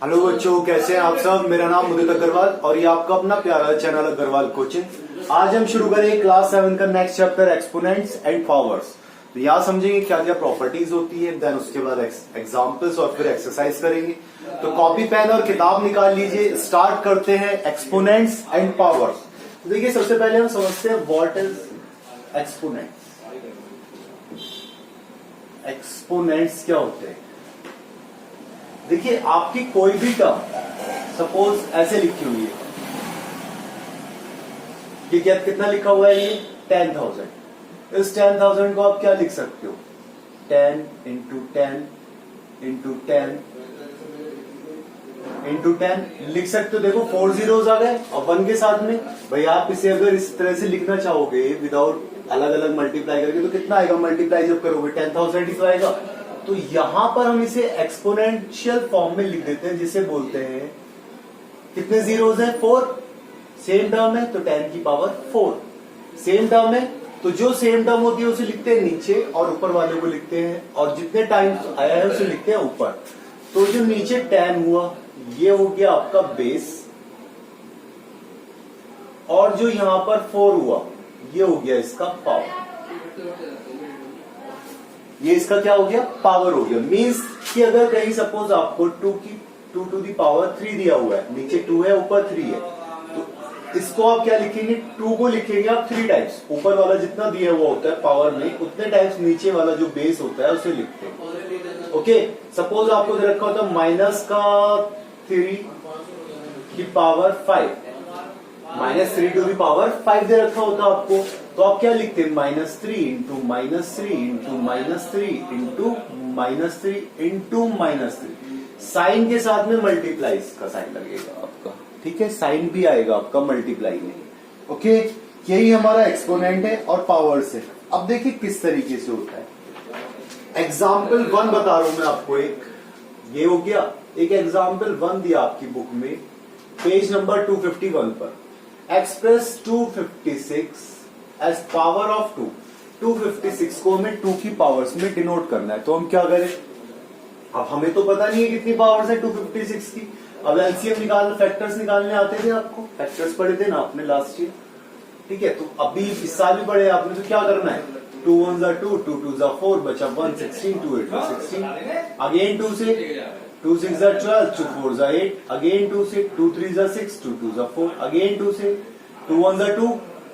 Hello बच्चों, कैसे हैं आप सब। मेरा नाम उदित अग्रवाल और ये आपका अपना प्यारा चैनल अग्रवाल कोचिंग। आज हम शुरू करेंगे क्लास 7 का next chapter exponents and powers. तो यहाँ समझेंगे क्या क्या प्रॉपर्टीज होती है, देन उसके बाद एग्जांपल्स और फिर एक्सरसाइज करेंगे। तो कॉपी पेन और किताब निकाल लीजिए। स्टार्ट करते हैं एक्सपोनेंट्स एंड पावर्स। तो देखिए, सबसे पहले हम समझते हैं व्हाट इज एक्सपोनेंट्स। एक्सपोनेंट्स क्या होते हैं। देखिए, आपकी कोई भी टर्म सपोज ऐसे लिखी हुई है कि क्या कितना लिखा हुआ है, ये 10,000। इस 10,000 को आप क्या लिख सकते हो, 10 इंटू 10 इंटू 10 इंटू 10 लिख सकते हो। देखो 4 जीरोस आ गए और 1 के साथ में। भाई आप इसे अगर इस तरह से लिखना चाहोगे विदाउट अलग अलग मल्टीप्लाई करके, तो कितना आएगा, मल्टीप्लाई जब करोगे 10,000 ही तो आएगा। तो यहां पर हम इसे एक्सपोनेंशियल फॉर्म में लिख देते हैं, जिसे बोलते हैं कितने जीरोस हैं, 4। सेम टर्म है तो 10 की पावर 4। सेम टर्म है तो जो सेम टर्म होती है उसे लिखते हैं नीचे और ऊपर वाले को लिखते हैं, और जितने टाइम्स आया है उसे लिखते हैं ऊपर। तो जो नीचे 10 हुआ ये हो गया आपका बेस, और जो यहां पर 4 हुआ ये हो गया इसका पावर। ये इसका क्या हो गया, पावर हो गया। मींस कि अगर कहीं सपोज आपको 2 टू दी पावर 3 दिया हुआ है, नीचे 2 है ऊपर 3 है, तो इसको आप क्या लिखेंगे, 2 को लिखेंगे आप 3 टाइम्स। ऊपर वाला जितना दिया हुआ होता है पावर में, उतने टाइम्स नीचे वाला जो बेस होता है उसे लिखते हैं। ओके, सपोज आपको दे रखा होता है माइनस का 3 की पावर 5, -3 टू दी पावर 5 दे रखा होता है आपको, तो आप क्या लिखते हैं, -3 into -3 into -3 into -3 into -3। Sign के साथ में मल्टीप्लाई का साइन लगेगा आपका, ठीक है, साइन भी आएगा आपका मल्टीप्लाई में। ओके, यही हमारा एक्सपोनेंट है और पावर्स है। अब देखिए किस तरीके से होता है। एग्जाम्पल 1 बता रहा हूं मैं आपको, एक ये हो गया। एक एग्जाम्पल 1 दिया आपकी बुक में पेज नंबर 251 पर। Express 256 as power of 2। 256 को हमें 2 की पावर्स में डिनोट करना है, तो हम क्या करें। अब हमें तो पता नहीं है कितनी पावर्स है 256 की। अब एलसीएम निकालना, फैक्टर्स निकालने आते थे आपको, फैक्टर्स पढ़े थे ना आपने लास्ट ईयर, ठीक है। तो अभी इस साल भी पढ़े आपने, तो क्या करना है, 2 1 जा 2, 2 2 जा 4, बचा 1 16, 2 8 16। अगेन 2 से 2 6 जा 12, 2 4 जा 8, अगेन 2 से 2 3 जा 6, 2 2 जा 4, अगेन 2 से 2 1 जा 2,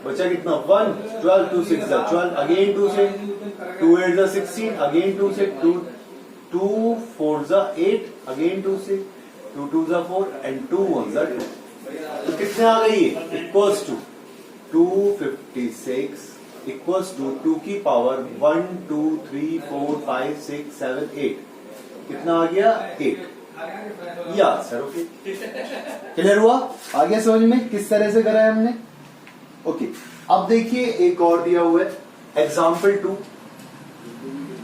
बचा कितना 1 12, 2 6 जा 12, अगेन 2 से 2 8 जा 16, अगेन 2 से 2 4 जा 8, अगेन 2 से 2 2 जा 4 एंड 2 1 जा 2। तो कितने आ गई है, इक्वल्स टू 256 इक्वल्स टू 2 की पावर 1 2 3 4 5 6 7 8। कितना आ गया, 8। या सर, ओके, क्लियर हुआ, आ गया समझ में किस तरह से करा है हमने। ओके, अब देखिए एक और दिया हुआ है एग्जाम्पल 2।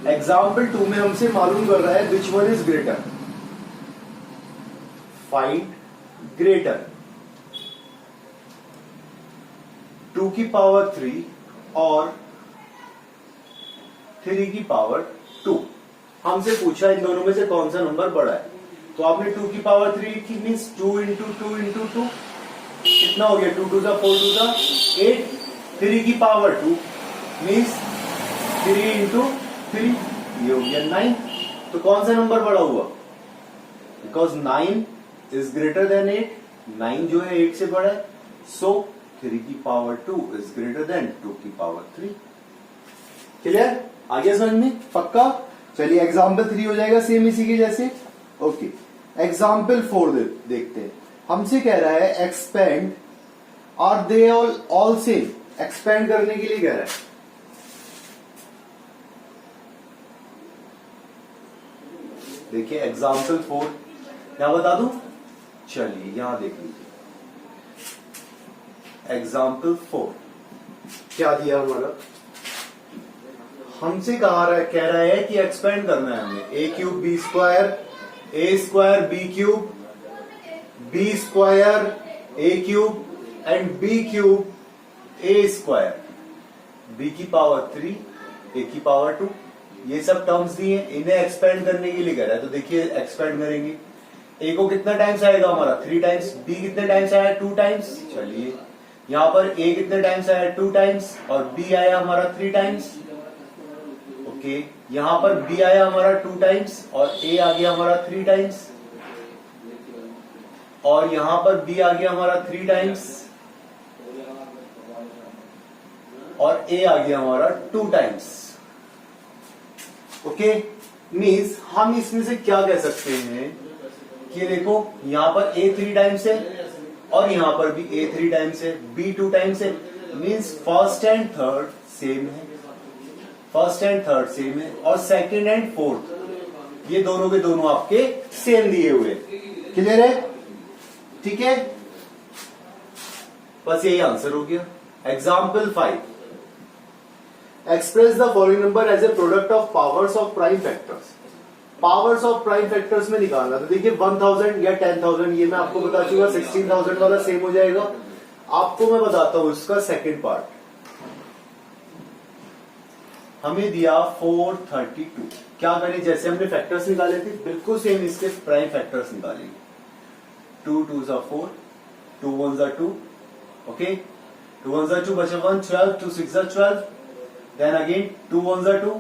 एग्जाम्पल 2 में हमसे मालूम कर रहा है which one is greater. Find greater 2 की पावर 3 और 3 की पावर 2। हमसे पूछा इन दोनों में से कौन सा नंबर बड़ा है। तो आपने 2 की पावर 3 लिखी, मीन्स 2 इंटू 2 इंटू 2 कितना हो गया, 2 2 जा 4 2 जा 8। 3 की पावर 2 मीन्स 3 इंटू 3, ये हो गया 9। तो कौन सा नंबर बड़ा हुआ, बिकॉज 9 इज ग्रेटर देन 8। 9 जो है 8 से बड़ा है, सो 3 की पावर 2 इज ग्रेटर देन 2 की पावर 3। क्लियर, आगे समझ में, पक्का। चलिए एग्जाम्पल 3 हो जाएगा सेम इसी के जैसे। ओके, एग्जाम्पल 4 देखते हैं। हमसे कह रहा है expand, are they all same. Expand करने के लिए कह रहा है। देखिए एग्जाम्पल 4 क्या बता दूं, चलिए यहां देख लीजिए। एग्जाम्पल 4 क्या दिया हमारा, हमसे कह रहा है कि एक्सपेंड करना है हमें a cube b square, a square b cube, b square a cube and b cube a square, b की पावर 3 a की पावर 2। ये सब टर्म्स दिए, इन्हें एक्सपेंड करने के लिए कह रहा है। तो देखिए एक्सपेंड करेंगे, ए को कितना टाइम्स आएगा हमारा 3 टाइम्स, बी कितने टाइम्स आया 2 टाइम्स। चलिए यहां पर ए कितने टाइम्स आया 2 टाइम्स और बी आया हमारा 3 टाइम्स। ओके, यहां पर बी आया हमारा 2 टाइम्स और ए आ गया हमारा 3 टाइम्स, और यहां पर बी आ गया हमारा 3 टाइम्स और ए आ गया हमारा 2 टाइम्स। ओके, मीन्स हम इसमें से क्या कह सकते हैं कि देखो यहां पर ए 3 टाइम्स है और यहां पर भी ए 3 टाइम्स है, बी 2 टाइम्स है, means first and third same है, फर्स्ट एंड थर्ड सेम है, और सेकंड एंड फोर्थ ये दोनों के दोनों आपके सेम दिए हुए। क्लियर है? ठीक है, बस यही आंसर हो गया। Example 5, express the following number as a product of powers of prime factors. Powers of prime factors में निकालना, तो देखिए 1000 या 10,000 ये मैं आपको बता चुका, 16,000 वाला सेम हो जाएगा। आपको मैं बताता हूं इसका सेकंड पार्ट। हमें दिया 432, क्या करें, जैसे हमने फैक्टर्स निकाले थे बिल्कुल सेम इसके प्राइम फैक्टर्स निकालेंगे। 2 2s are 4, 2 1s are 2, okay, 2 1s are 2 बचा 1, 12, 2 6s are 12, then again 2 1s are 2,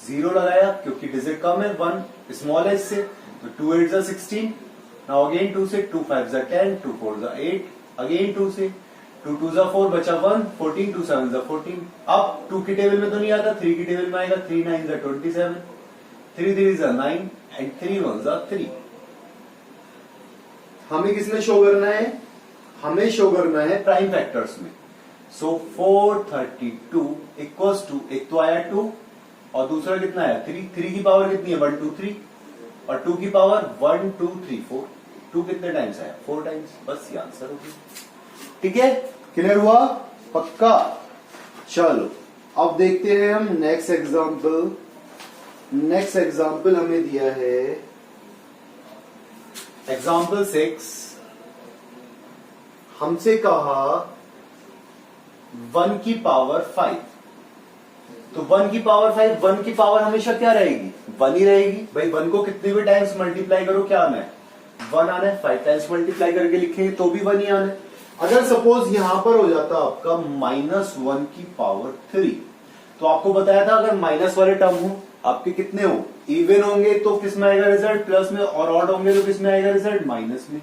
0 लगाया क्योंकि डिजिट कम है 1 स्मॉल है इससे, तो 2 8s are 16, now again 2 से 2 5s are 10, 2 4s are 8, again 2 से 2 2s are 4 बचा 1, 14, 2 7s are 14। अब 2 की टेबल में तो नहीं आता, 3 की टेबल में आएगा, 3 9s are 27, 3 3s are 9 and 3 1s are 3। हमें किसमें शो करना है, हमें शो करना है प्राइम फैक्टर्स में। सो 432 इक्वल्स टू, एक तो आया 2 और दूसरा कितना आया 3, 3 की पावर कितनी है 1 2 3 और 2 की पावर 1 2 3 4, 2 कितने टाइम्स आया 4 टाइम्स। बस ये आंसर होगी। ठीक है, क्लियर हुआ, पक्का। चलो अब देखते हैं हम नेक्स्ट एग्जांपल। नेक्स्ट एग्जांपल हमें दिया है एग्जाम्पल 6, हमसे कहा 1 की पावर 5, तो 1 की पावर 5, 1 की पावर हमेशा क्या रहेगी 1 ही रहेगी भाई। 1 को कितने भी टाइम्स मल्टीप्लाई करो क्या आना है 1 आना है, 5 टाइम्स मल्टीप्लाई करके लिखेंगे तो भी 1 ही आना है। अगर सपोज यहां पर हो जाता आपका -1 की पावर 3, तो आपको बताया था अगर माइनस वाले टर्म हो आपके कितने हो इवन होंगे तो किस में आएगा रिजल्ट प्लस में, और ऑड होंगे तो किस में आएगा रिजल्ट माइनस में।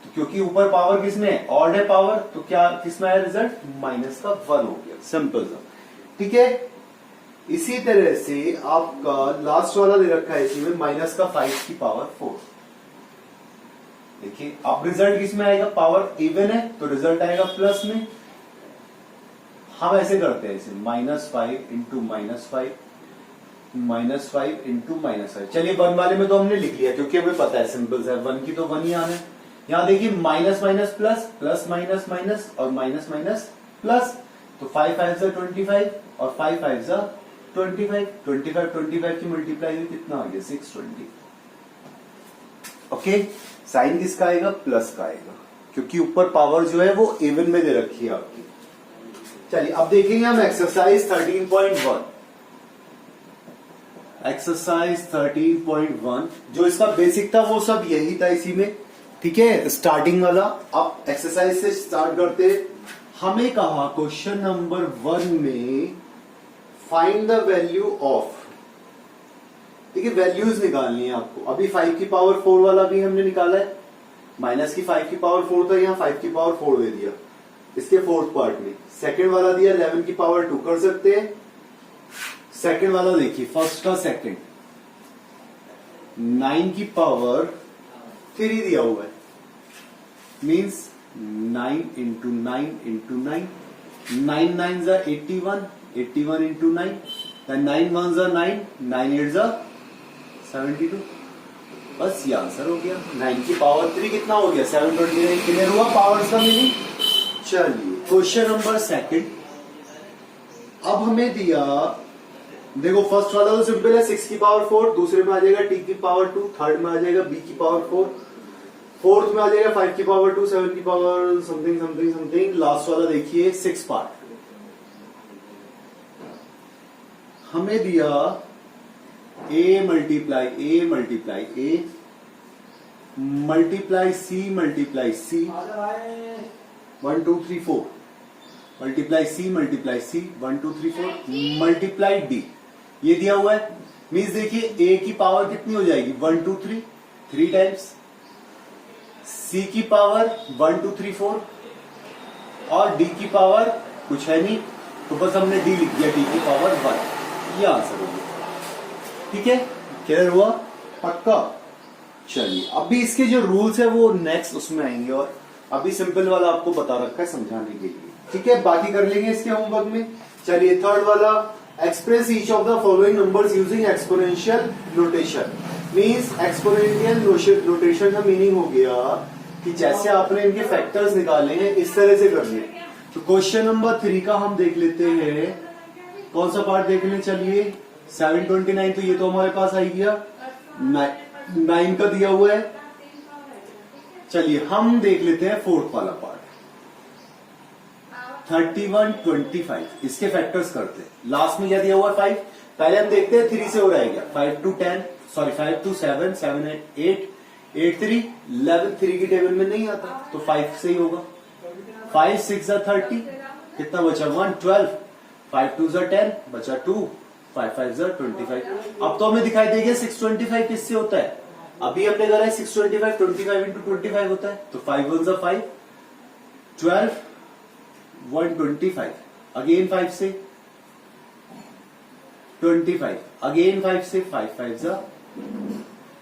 तो क्योंकि ऊपर पावर किस में ऑड है पावर, तो क्या किस में आया रिजल्ट माइनस का 1 हो गया, सिंपल सा। ठीक है, इसी तरह से आपका लास्ट वाला दे रखा है इसी में माइनस का 5 की पावर 4। देखिए अब रिजल्ट किस में आएगा, पावर इवन है तो रिजल्ट आएगा प्लस में। हम ऐसे करते हैं इसे -5 इंटू -5 -5 इंटू -5। चलिए 1 वाले में तो हमने लिख लिया क्योंकि हमें पता है सिंपल सा 1 की तो 1 ही आना है। यहां देखिए minus minus plus, plus minus minus और माइनस माइनस प्लस, तो 5 5 जा 25 और 5 5 जा 25, 25 25 की मल्टीप्लाई में कितना आ गया 620। ओके, साइन किसका आएगा प्लस का आएगा क्योंकि ऊपर पावर जो है वो इवन में दे रखी है आपकी। चलिए अब देखेंगे हम एक्सरसाइज 13.1। एक्सरसाइज 13.1 जो इसका बेसिक था वो सब यही था इसी में। ठीक है, स्टार्टिंग वाला। अब एक्सरसाइज से स्टार्ट करते। हमें कहा क्वेश्चन नंबर 1 में फाइंड द वैल्यू ऑफ, देखिए वैल्यूज निकालनी है आपको। अभी 5 की पावर 4 वाला भी हमने निकाला है, माइनस की 5 की पावर 4 था, यहाँ 5 की पावर 4 दे दिया इसके फोर्थ पार्ट में। सेकंड वाला दिया 11 की पावर 2 कर सकते हैं। सेकंड वाला देखिए फर्स्ट का सेकंड 9 की पावर 3 दिया हुआ है, मीन्स 9 इंटू 9 इंटू 9, 9 9 जा 81, 81 इंटू 9, 9 1 जा 9, 9 8 जा 72। बस ये आंसर हो गया। 9 की पावर 3 कितना हो गया 729। क्लियर हुआ पावर्स का मीनिंग। चलिए क्वेश्चन नंबर सेकंड। अब हमें दिया, देखो फर्स्ट वाला तो सिंपल है 6 की पावर 4, दूसरे में आ जाएगा t की पावर 2, थर्ड में आ जाएगा b की पावर 4, फोर्थ में आ जाएगा 5 की पावर 2, 7 की power something something something. Last वाला देखिए 6 पार्ट। हमें दिया a multiply a multiply c 1 2 3 4 multiply c 1 2 3 4 multiply d, ये दिया हुआ है। मीन्स देखिए ए की पावर कितनी हो जाएगी 1 2 3 3 टाइम्स, सी की पावर 1 2 3 4 और डी की पावर कुछ है नहीं, तो बस हमने डी लिख दिया, डी की पावर 1। ये आंसर हो गया। ठीक है, क्लियर हुआ? पक्का। चलिए अभी इसके जो रूल्स है वो नेक्स्ट उसमें आएंगे, और अभी सिंपल वाला आपको बता रखा है समझाने के लिए। ठीक है, बाकी कर लेंगे इसके होमवर्क में। चलिए थर्ड वाला, express each of the following numbers using exponential notation. Means exponential notation का मीनिंग हो गया कि जैसे आपने इनके फैक्टर्स निकाले हैं इस तरह से करने। तो क्वेश्चन नंबर 3 का हम देख लेते हैं, कौन सा पार्ट देख लें। चलिए 729, तो ये तो हमारे पास आ गया, 9 का दिया हुआ है। चलिए हम देख लेते हैं फोर्थ वाला पार्ट, 31 25, इसके फैक्टर्स करते हैं। लास्ट में क्या दिया हुआ है 5, पहले हम देखते हैं 3 से हो रहेगा, 5 to 10 सॉरी 5 to 7 7 8 8 3 11, 3 की टेबल में नहीं आता तो 5 से ही होगा। 5 6 30, कितना बचा 1 12, 5 2 10 बचा 2, 5 5 25। अब तो हमें दिखाई देगा 625 किससे होता है, अभी हमने करा है 625 25 into 25 होता है, तो 5 1 5 12 125, अगेन 5 से 25, अगेन 5 से 5 5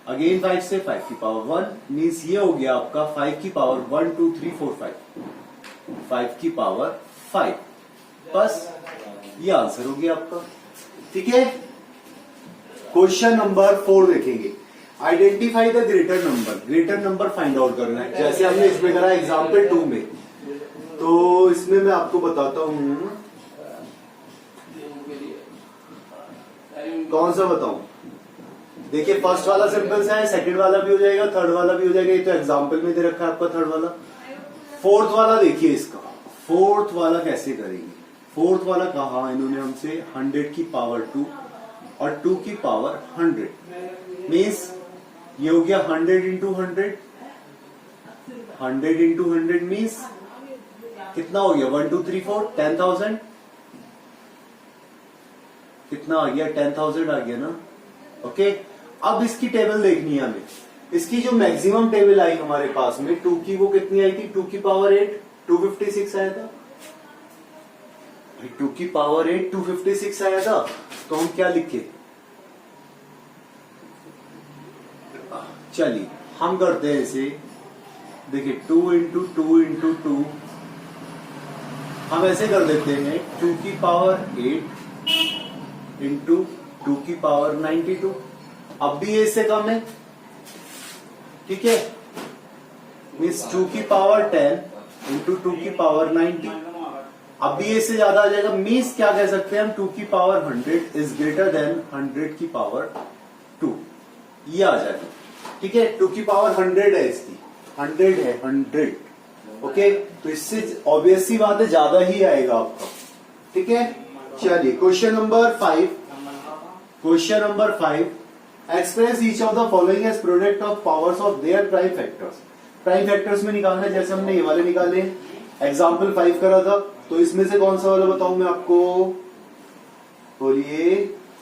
अगेन 5 से 5 की पावर 1, मीन्स ये हो गया आपका 5 की पावर 1 2 3 4 5 की पावर 5। बस ये आंसर हो गया आपका। ठीक है, क्वेश्चन नंबर 4 देखेंगे, identify the greater number find out करना है, जैसे हमने इसमें करा एग्जाम्पल 2 में। तो इसमें मैं आपको बताता हूं, कौन सा बताऊं। देखिए फर्स्ट वाला सिंपल सा है, सेकंड वाला भी हो जाएगा, थर्ड वाला भी हो जाएगा, ये तो एग्जाम्पल में दे रखा है आपका थर्ड वाला। फोर्थ वाला देखिए, इसका फोर्थ वाला कैसे करेंगे। फोर्थ वाला कहा इन्होंने हमसे 100 की पावर 2 और 2 की पावर 100, मीन्स ये हो गया 100 इंटू 100, 100 इंटू 100 मीन्स कितना हो गया 1 2 3 4 10,000, कितना आ गया 10,000 आ गया ना। ओके, अब इसकी टेबल देखनी है हमें। इसकी जो मैक्सिमम टेबल आई हमारे पास में 2 की, वो कितनी आई थी 2 की पावर 8 256 आया था। 2 की पावर 8 256 आया था, तो हम क्या लिखे, चलिए हम करते हैं इसे। देखिए 2 इंटू 2 इंटू 2, हम ऐसे कर देते हैं 2 की पावर 8 इंटू 2 की पावर 92। अब भी ये इससे कम है, ठीक है, मीन्स 2 की पावर 10 इंटू 2 की पावर 90। अब भी इससे ज्यादा आ जाएगा, मीन्स क्या कह सकते हैं हम 2 की पावर 100 इज ग्रेटर देन 100 की पावर 2, ये आ जाएगा। ठीक है, 2 की पावर 100 है, इसकी 100 है 100। ओके, तो इससे ऑब्वियस सी बात है ज्यादा ही आएगा आपका। ठीक है, चलिए question number 5, express each of the following as product of powers of their prime factors. Prime factors में निकालना है, जैसे हमने ये वाले निकाले, एग्जाम्पल 5 करा था, तो इसमें से कौन सा वाला बताऊं मैं आपको, बोलिए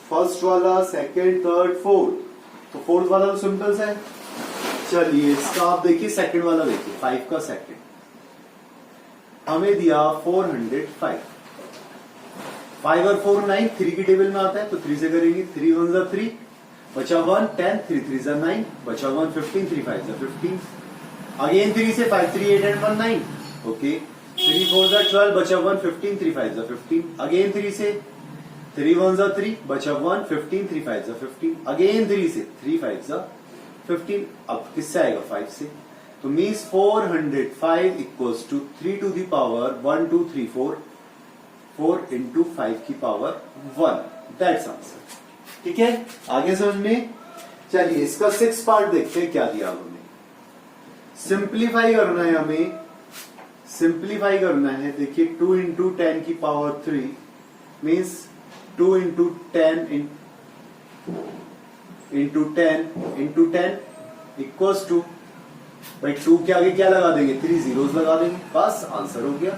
फर्स्ट वाला, सेकंड, थर्ड, फोर्थ। तो फोर्थ वाला तो सिंपल सा है। चलिए इसका आप देखिए, सेकंड वाला देखिए, 5 का सेकंड हमें दिया 405, 5 और 4 9, 3 की टेबल में आता है तो 3 से करेंगे, 3 1 3 बचा 1 10, 3 3 9 बचा 1 15, 3 5 15, अगेन 3 से 5 3 8 and 1 9, ओके, 3 4 12 बचा 1 15, 3 5 15, अगेन 3 से 3 1 3 बचा 1 15, 3 5 15, अगेन 3 से 3 5 15, अब किससे आएगा 5 से, तो means 405 equals to 3 to the power 1 2 3 4 4 into 5 की पावर 1, दैट्स आंसर। ठीक है, आगे समझ में। चलिए इसका 6 पार्ट देखते हैं क्या दिया हमें। सिंप्लीफाई करना है हमें, सिंप्लीफाई करना है। देखिए 2 इंटू 10 की power 3 means 2 into 10 into 10 into 10 equals to भाई 2 के आगे क्या लगा देंगे, 3 जीरोस लगा देंगे, बस आंसर हो गया।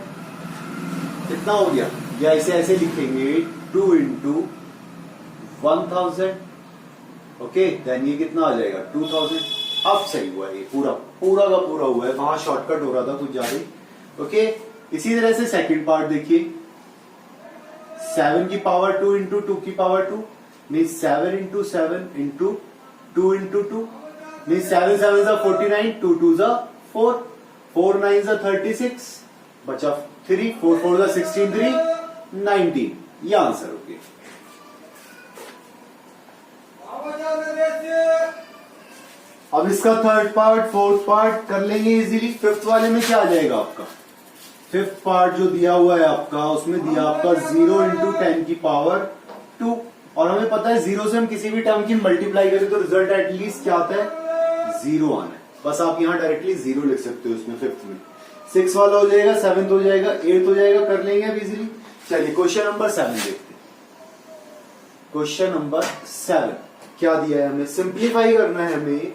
कितना हो गया, या इसे ऐसे लिखेंगे 2 इंटू 1000, ओके, देन ये कितना आ जाएगा 2000। अब सही हुआ, ये पूरा पूरा का पूरा हुआ है, वहां शॉर्टकट हो रहा था कुछ ज्यादा। ओके, इसी तरह से सेकंड पार्ट देखिए, 7 की पावर 2 इंटू 2 की power 2 means 7 into 7 into 2 into 2 means 7 7 49, 2 2 4, 4 9 36, बचा 3, 4 4 16, 3 19, ये आंसर हो गया। अब इसका थर्ड पार्ट, फोर्थ पार्ट कर लेंगे इजीली। फिफ्थ वाले में क्या आ जाएगा आपका, फिफ्थ पार्ट जो दिया हुआ है आपका, उसमें दिया आपका 0 इंटू 10 की पावर 2, और हमें पता है 0 से हम किसी भी टर्म की मल्टीप्लाई करें तो रिजल्ट एटलीस्ट क्या आता है, 0 आना है। बस आप यहां डायरेक्टली 0 लिख सकते हो इसमें फिफ्थ में। 6 वाला हो जाएगा, 7th हो जाएगा, 8th हो जाएगा, कर लेंगे अब इजीली। चलिए क्वेश्चन नंबर 7 देखते हैं। क्वेश्चन नंबर 7 क्या दिया है हमें, सिंप्लीफाई करना है हमें,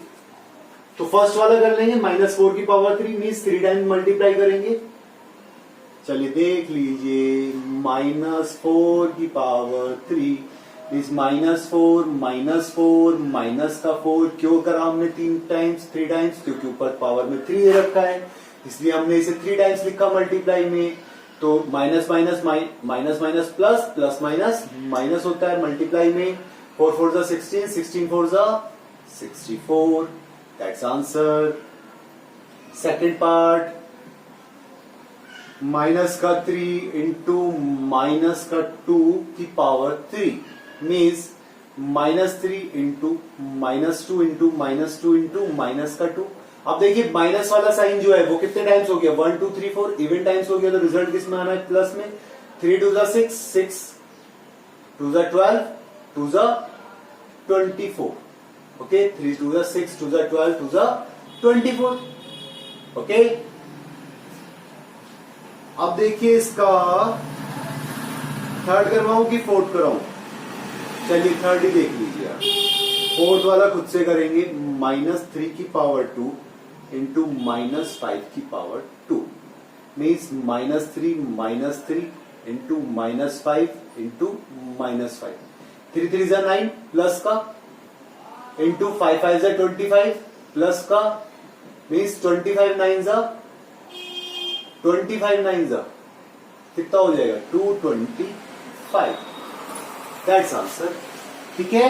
तो फर्स्ट वाला कर लेंगे, -4 की पावर 3 मीन्स 3 टाइम मल्टीप्लाई करेंगे। चलिए देख लीजिए, -4 की पावर 3 मीन्स -4 -4 माइनस का 4, क्यों करा हमने 3 टाइम्स, क्योंकि ऊपर पावर में 3 दे रखा है, इसलिए हमने इसे 3 टाइम्स लिखा मल्टीप्लाई में। तो minus minus minus plus, plus minus minus होता है मल्टीप्लाई में। 4 4 16, 16 4 64, that's answer. Second part, minus का 3 इंटू माइनस का 2 की power 3 means -3 into -2 into -2 into minus का 2। अब देखिए माइनस वाला साइन जो है वो कितने टाइम्स हो गया, 1 2 3 4 इवन टाइम्स हो गया, तो रिजल्ट किस में आना है, प्लस में। 3 2 6, 6 2 12, 2 24, ओके, 3 2 6, 2 12, 2 24, ओके। अब देखिए इसका थर्ड करवाऊं कि फोर्थ कराऊं, चलिए थर्ड ही देख लीजिए आप। फोर्थ वाला खुद से करेंगे, -3 की पावर 2 इंटू -5 की power 2 means -3 into -5 into -5, 3 3 9 plus का इंटू 5 5 25 प्लस का मीन्स 25 9 कितना हो जाएगा, 225, दैट्स आंसर। ठीक है,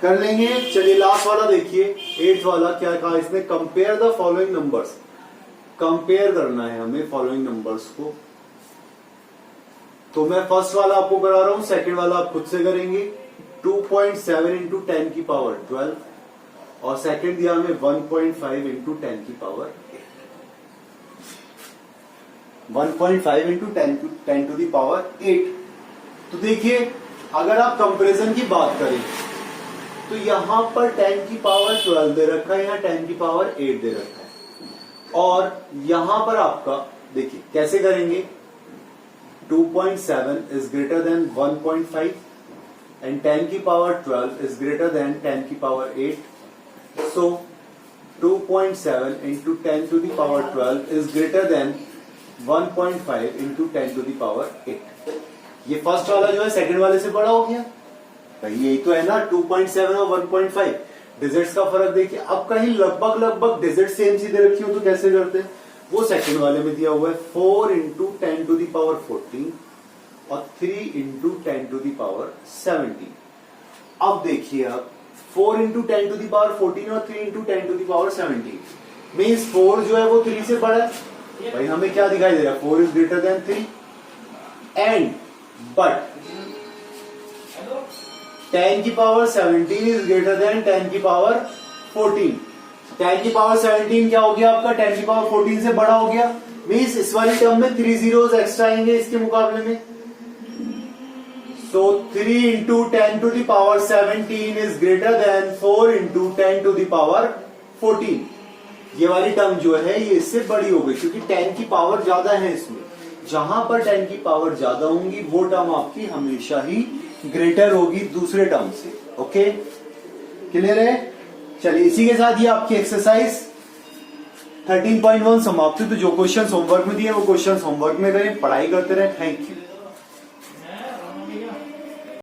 कर लेंगे। चलिए लास्ट वाला देखिए, 8th वाला क्या कहा इसने, compare the following numbers, compare करना है हमें फॉलोइंग नंबर्स को। तो मैं फर्स्ट वाला आपको करा रहा हूं, सेकंड वाला आप खुद से करेंगे। 2.7 इंटू 10 की पावर 12 और सेकंड दिया हमें 1.5 इंटू 10 की power 1.5 into 10 to the power 8। तो देखिए अगर आप कंपैरिजन की बात करें तो यहां पर 10 की पावर 12 दे रखा है, यहां 10 की पावर 8 दे रखा है, और यहां पर आपका देखिए कैसे करेंगे, 2.7 इज ग्रेटर देन 1.5 एंड 10 की पावर 12 इज ग्रेटर देन 10 की power 8, so 2.7 into 10 to the power 12 is greater than 1.5 into 10 to the power 8। ये फर्स्ट वाला जो है सेकंड वाले से बड़ा हो गया भाई, यही तो है ना, 2.7 और 1.5 डिजिट्स का फर्क देखिए। अब कहीं लगभग डिजिट सेम सी दे रखी हो तो कैसे करते हैं, वो सेकंड वाले में दिया हुआ है 4 इंटू 10 टू दी पावर 14 और 3 इंटू 10 टू दी पावर 17। अब देखिए आप 4 इंटू 10 टू दी पावर 14 और 3 into 10 to the power 17 means 4 जो है वो 3 से बड़ा है। भाई हमें क्या दिखाई दे रहा है, 4 is greater then 3 and but 10 की पावर 17 इज ग्रेटर देन 10 की पावर 14। 10 की पावर 17 क्या हो गया आपका, 10 की पावर 14 से बड़ा हो गया, मीन्स इस वाली टर्म में 3 जीरोस एक्स्ट्रा आएंगे इसके मुकाबले में। So 3 into 10 to the power 17 is greater than 4 into 10 to the power 14। ये वाली टर्म जो है ये इससे बड़ी हो गई क्योंकि 10 की पावर ज्यादा है इसमें। जहां पर 10 की पावर ज्यादा होंगी वो टर्म आपकी हमेशा ही ग्रेटर होगी दूसरे टर्म से। ओके, क्लियर है। चलिए इसी के साथ ये आपकी एक्सरसाइज 13.1 समाप्ति। तो जो क्वेश्चन होमवर्क में दिए वो क्वेश्चन होमवर्क में करें, पढ़ाई करते रहे। Thank you.